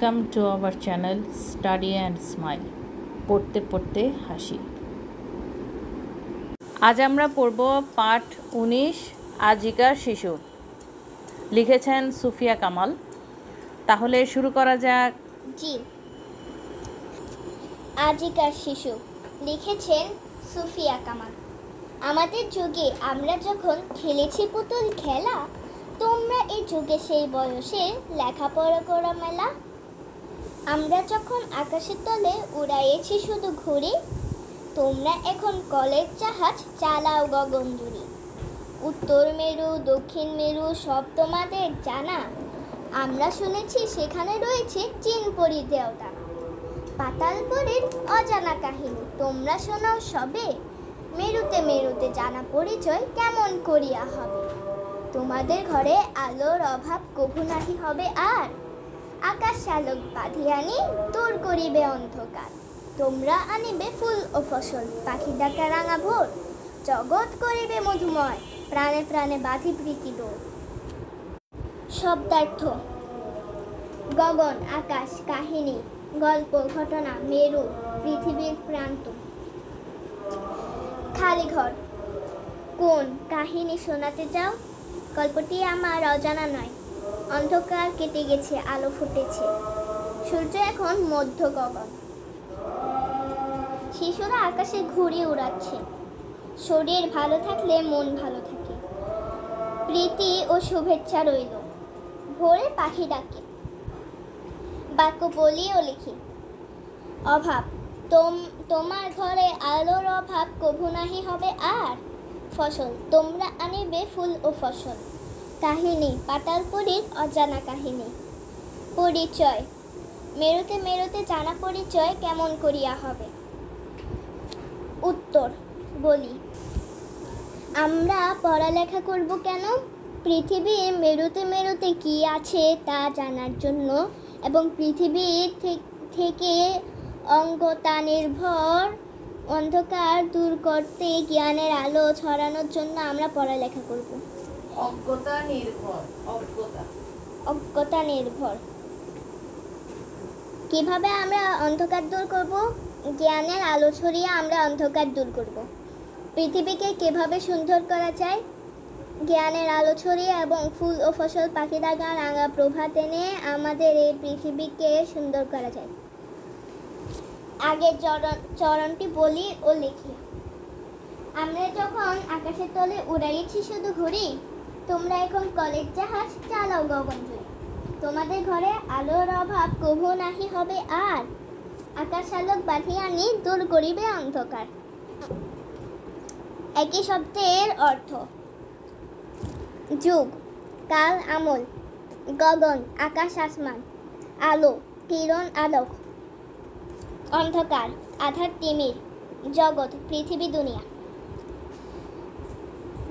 Welcome to our channel study and smile, পড়তে পড়তে হাসি। আজ আমরা পড়ব পাঠ 19 আজিকার শিশু। লিখেছেন সুফিয়া কামাল। তাহলে শুরু করা যাক। জি, আজিকার শিশু লিখেছেন সুফিয়া কামাল। আমাদের যুগে আমরা যখন খেলেছি পুতুল খেলা, তোমরা এই যুগে সেই বয়সে লেখাপড়া করা মেলা। আমরা যখন আকাশের তলে উড়াইয়েছি শুধু ঘুড়ি, তোমরা এখন কলের জাহাজ চালাও গগনজুড়ি। উত্তর মেরু দক্ষিণ মেরু সব তোমাদের জানা, আমরা শুনেছি সেখানে রয়েছে চীনপরি দেওদানা। পাতালপুরীর অজানা কাহিনী তোমরা শোনাও সবে, মেরুতে মেরুতে জানা পরিচয় কেমন করিয়া হবে। তোমাদের ঘরে আলোর অভাব কভু নাহি হবে আর, আকাশ আলোক বাঁধিয়ানি দূর করিবে অন্ধকার। তোমরা আনিবে ফুল ও ফসল, পাখি ডাকা রাঙা ভোর, জগৎ করিবে মধুময়, প্রাণে প্রাণে বাঁধি প্রীতি ডোর। শব্দার্থ: গগন আকাশ, কাহিনী গল্প ঘটনা, মেরু পৃথিবীর প্রান্ত। খালি ঘর: কোন কাহিনী শোনাতে চাও? গল্পটি আমার অজানা নয়, অন্ধকার কেটে গেছে আলো ফুটেছে, সূর্য এখন মধ্য গগন। শিশুরা আকাশে ঘুড়ি উড়াচ্ছে, শরীর ভালো থাকলে মন ভালো থাকে। প্রীতি ও শুভেচ্ছা রইল, ভোরে পাখি ডাকে। বাক্য বলি ও লিখি। অভাব: তোমার ঘরে আলোর অভাব কভু নাহি হবে আর। ফসল: তোমরা আনিবে ফুল ও ফসল। কাহিনী: পাতালপুরীর অজানা কাহিনী। পরিচয়: মেরুতে মেরুতে জানা পরিচয় কেমন করিয়া হবে। উত্তর বলি। আমরা পড়ালেখা করব কেন? পৃথিবীর মেরুতে মেরুতে কি আছে তা জানার জন্য, এবং পৃথিবীর থেকে অজ্ঞতা নির্ভর অন্ধকার দূর করতে জ্ঞানের আলো ছড়ানোর জন্য আমরা পড়ালেখা করব। অজ্ঞতা নির্ভর কিভাবে আমরা অন্ধকার দূর করব? জ্ঞানের আলো ছড়িয়ে আমরা অন্ধকার দূর করব। পৃথিবীকে কিভাবে সুন্দর করা যায়? জ্ঞানের আলো ছড়িয়ে এবং ফুল ও ফসল পাখি ডাকা রাঙা প্রভাত এনে আমাদের এই পৃথিবীকে সুন্দর করা যায়। আগের চরণটি বলি ও লিখি। আমরা যখন আকাশের তলে উড়াইয়েছি শুধু ঘুড়ি, তোমরা এখন কলের জাহাজ চালাও গগনজুড়ি। তোমাদের ঘরে আলোর অভাব কভু নাহি হবে আর, আকাশ আলোক বাঁধিয়ানি দূর করিবে অন্ধকার। একই শব্দের অর্থ। যুগ: কাল আমল। গগন আকাশ আসমান, আলো কিরণ আলোক। অন্ধকার আধার তিমির, জগৎ পৃথিবী দুনিয়া।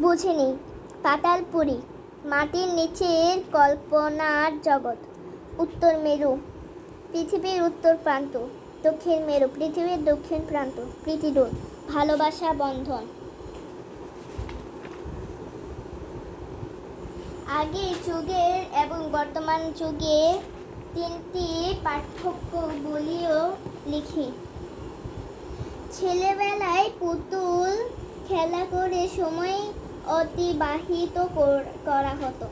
বুঝিনি। পাতালপুরী মাটির নিচের কল্পনার জগৎ। উত্তর মেরু পৃথিবীর উত্তর প্রান্ত, দক্ষিণ মেরু পৃথিবীর দক্ষিণ প্রান্ত। প্রীতিডোর ভালোবাসা বন্ধন। আগের যুগের এবং বর্তমান যুগে তিনটি পার্থক্য বলিও লিখি। ছেলেবেলায় পুতুল খেলা করে সময় অতিবাহিত করা হতো,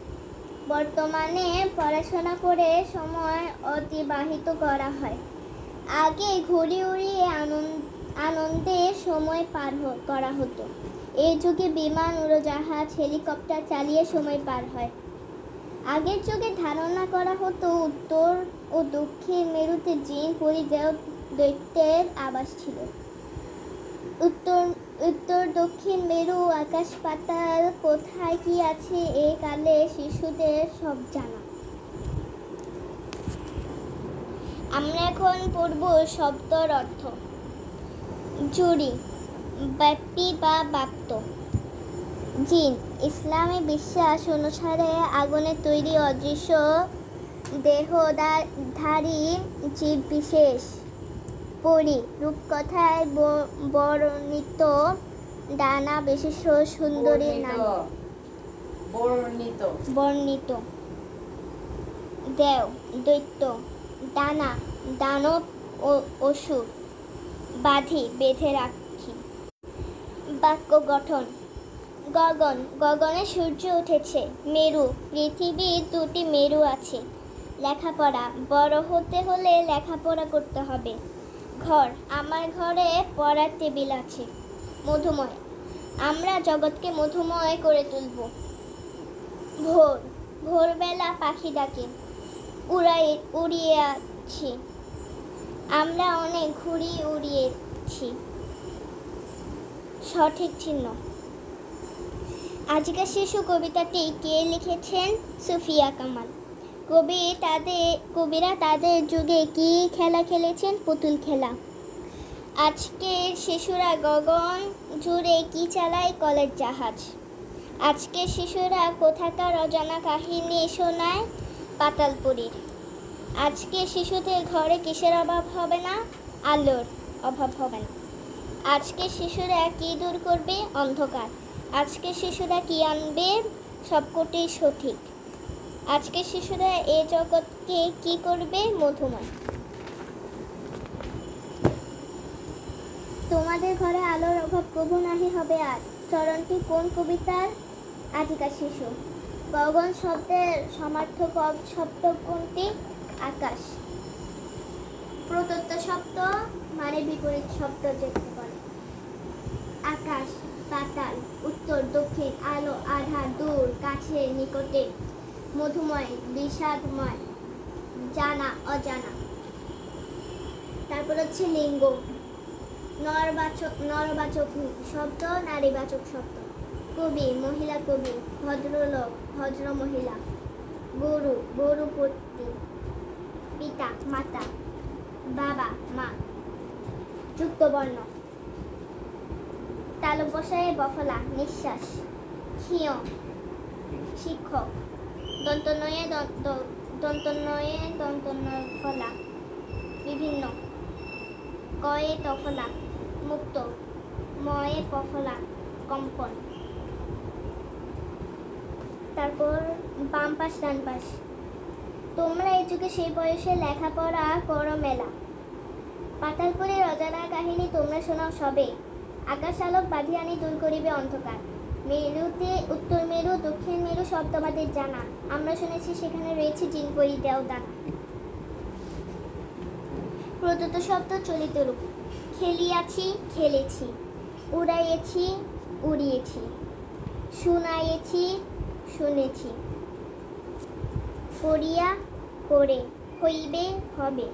বর্তমানে পড়াশোনা করে সময় অতিবাহিত করা হয়। আগে ঘুড়ি উড়িয়ে আনন্দে সময় পার করা হতো, এই যুগে বিমান উড়োজাহাজ হেলিকপ্টার চালিয়ে সময় পার হয়। আগের যুগে ধারণা করা হতো উত্তর ও দক্ষিণ মেরুতে জিন পরি দৈত্যের আবাস ছিল। উত্তর দক্ষিণ মেরু আকাশ পাতাল কোথায় কি আছে এই কালে শিশুদের সব জানা। আমরা এখন পড়ব শব্দের অর্থ। জুড়ি: ব্যাপী বা ব্যাপ্ত। জিন: ইসলামী বিশ্বাস অনুসারে আগুনে তৈরি অদৃশ্য দেহধারী জীব বিশেষ। পরি: রূপকথায় বর্ণিত ডানা বিশিষ্ট সুন্দরী নারী। বর্ণিত। দেও: দৈত্য, ডানা দানব ও অসুর বেঁধে রাখি। বাক্য গঠন। গগন গগনে সূর্য উঠেছে। মেরু পৃথিবীর দুটি মেরু আছে। লেখাপড়া বড় হতে হলে লেখাপড়া করতে হবে। ঘর আমার ঘরে পড়ার টেবিল আছে। মধুময় আমরা জগৎকে মধুময় করে তুলব। ভোর ভোরবেলা পাখি ডাকে। উড়িয়েছি আমরা অনেক ঘুড়ি উড়িয়েছি। সঠিক চিহ্ন। আজিকার শিশু কবিতাটি কে লিখেছেন? সুফিয়া কামাল। কবিরা তাদের যুগে কি খেলা খেলেছেন? পুতুল খেলা। আজকের শিশুরা গগন জুড়ে কি চালায়? কলের জাহাজ। আজকের শিশুরা কোথাকার অজানা কাহিনী শোনায়? পাতালপুরীর। আজকের শিশুদের ঘরে কিসের অভাব হবে না? আলোর অভাব হবে না। আজকের শিশুরা কি দূর করবে? অন্ধকার। আজকের শিশুরা কি আনবে? সবকটি সঠিক। আজকের শিশুরা এ জগৎকে কি করবে? মধুময়। তোমাদের ঘরে আলোর অভাব কবু নাহি হবে আর। চরণটি কোন কবিতার? আজিকার শিশু। গগন শব্দের সমার্থক শব্দ কোনটি? আকাশ। প্রদত্ত শব্দ মানে বিপরীত শব্দ যেতে পারে। আকাশ, পাতাল, উত্তর, দক্ষিণ, আলো, আধার, দূর, কাছে, নিকটে। মধুময়, বিষাদময়, জানা, অজানা। তারপর হচ্ছে লিঙ্গ। নরবাচক শব্দ, নারীবাচক শব্দ। কবি, মহিলা কবি। ভদ্রলোক, ভদ্র মহিলা। গরু, গরুপতি। পিতা, মাতা। বাবা, মা। যুক্ত বর্ণ। তালুক বসায়ে বফলা, নিঃশ্বাস। ক্ষীয়, শিক্ষক। দন্তনয়ে দন্তনয় ফলা, বিভিন্ন। কয়ে তফলা, মুক্ত। ময়ে পফলা, কম্পন। তারপর বাম পাশ ডান পাশ। তোমরা এই যুগে সেই বয়সে লেখাপড়া করো মেলা। পাতালপুরের অজানা কাহিনী তোমরা শোনাও সবে। আকাশ আলোক বাঁধিয়ানি দূর করিবে অন্ধকার। মেরুতে উত্তর মেরু, দক্ষিণ মেরু সব তোমাদের জানা। আমরা শুনেছি সেখানে রয়েছে জিনপরি দেওদানা। প্রদত্ত শব্দ চলিত রূপ। খেলিয়াছি, খেলেছি। উড়াইয়েছি, উড়িয়েছি। শুনাইয়েছি, শুনেছি। করিয়া, করে। হইবে, হবে।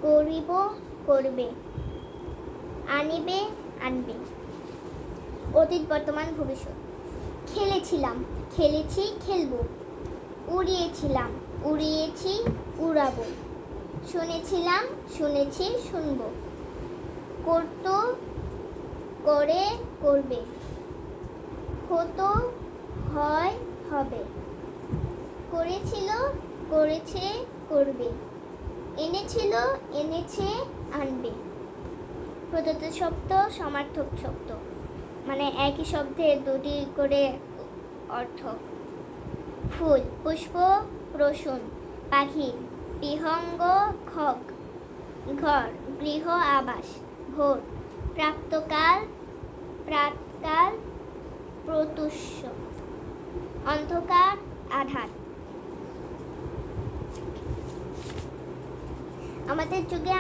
করিব, করবে। আনিবে, আনবে। অতীত, বর্তমান, ভবিষ্যৎ। খেলেছিলাম, খেলেছি, খেলবো। উড়িয়েছিলাম, উড়িয়েছি, উড়াবো। শুনেছিলাম, শুনেছি, শুনবো। করতো, করে, করবে। হতো, হয়, হবে। করেছিল, করেছে, করবে। এনেছিল, এনেছে, আনবে। প্রদত্ত শব্দ সমার্থক শব্দ, মানে একই শব্দের দুটি করে অর্থ। ফুল, পুষ্প, রসুন। পাখি, বিহঙ্গ, খগ। ঘর, গৃহ, আবাস। ভোর, প্রাপ্তকাল, প্রাতকাল, প্রত্যুষ। অন্ধকার, আধার। আমাদের যুগে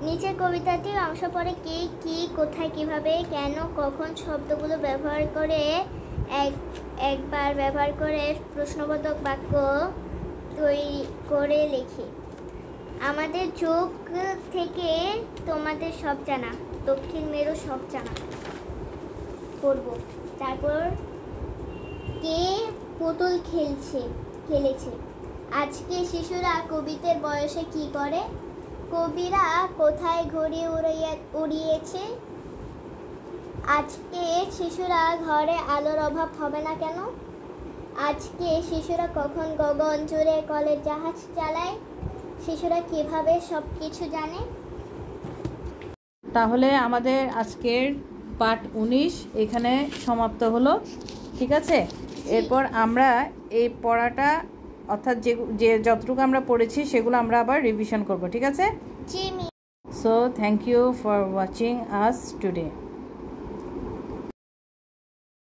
নিচের কবিতাটির অংশ পড়ে কে, কি, কোথায়, কিভাবে, কেন, কখন শব্দগুলো ব্যবহার করে একবার ব্যবহার করে প্রশ্নবোধক বাক্য তৈরি করে লিখি। আমাদের যুগ থেকে তোমাদের সব জানা। দক্ষিণ মেরু সব জানা করব। তারপর কে পুতুল খেলেছে। আজকে শিশুরা কবিদের বয়সে কি করে? কবিরা কোথায় ঘুড়ি উড়িয়েছে? আজকে শিশুরা ঘরে আলোর অভাব হবে না কেন? আজকে শিশুরা কখন গগন জুড়ে কলের জাহাজ চালায়? শিশুরা কিভাবে সব কিছু জানে? তাহলে আমাদের আজকের পাঠ 19 এখানে সমাপ্ত হলো। ঠিক আছে, এরপর আমরা এই পড়াটা অর্থাৎ যে যতটুকু আমরা পড়েছি সেগুলো আমরা আবার রিভিশন করব, ঠিক আছে? জি miss. So thank you for watching us today.